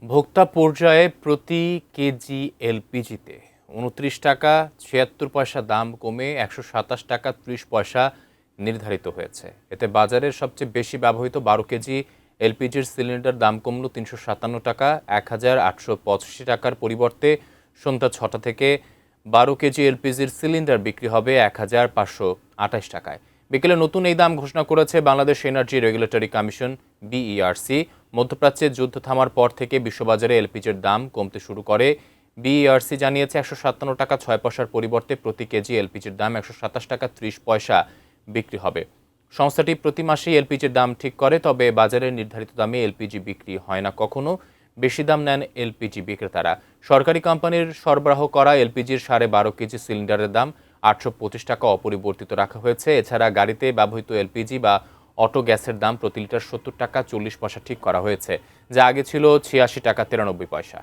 ভোক্তা পর্যায়ে প্রতি কেজি এলপিজিতে ২৯ টাকা ৭৬ পয়সা দাম কমে ১২৭ টাকা ৩০ পয়সা নির্ধারিত হয়েছে। এতে বাজারের সবচেয়ে বেশি ব্যবহৃত ১২ কেজি এলপিজির সিলিন্ডার দাম কমল ৩৫৭ টাকা ১,৮৮৫ টাকার পরিবর্তে সন্ধ্যা ৬টা থেকে ১২ কেজি এলপিজির সিলিন্ডার বিক্রি হবে ১,৫২৮ টাকায়। বিকেলে নতুন এই দাম ঘোষণা করেছে Bangladesh energy regulatory commission BERC. মধ্যপ্রাচ্যে যুদ্ধ থামার পর থেকে বিশ্ববাজারে এলপিজির দাম কমতে শুরু করে। বিইআরসি জানিয়েছে ১৫৭ টাকা ৬ পয়সার পরিবর্তে প্রতি কেজি এলপিজির দাম ১২৭ টাকা ৩০ পয়সা বিক্রি হবে। সংস্থাটি প্রতি মাসেই এলপিজির দাম ঠিক করে, তবে বাজারের নির্ধারিত দামে এলপিজি বিক্রি হয় না কখনো। বেশি দাম নেন এলপিজি বিক্রেতারা। সরকারি কোম্পানির সরবরাহ করা এলপিজির ১২.৫ কেজি সিলিন্ডারের দাম ৮২৫ টাকা অপরিবর্তিত রাখা হয়েছে। এছাড়া গাড়িতে ব্যবহৃত এলপিজি বা অটো গ্যাসের দাম প্রতি লিটার ৭০ টাকা ৪০ পয়সা ঠিক করা হয়েছে, যা আগে ছিল ৮৬ টাকা ৯৩ পয়সা।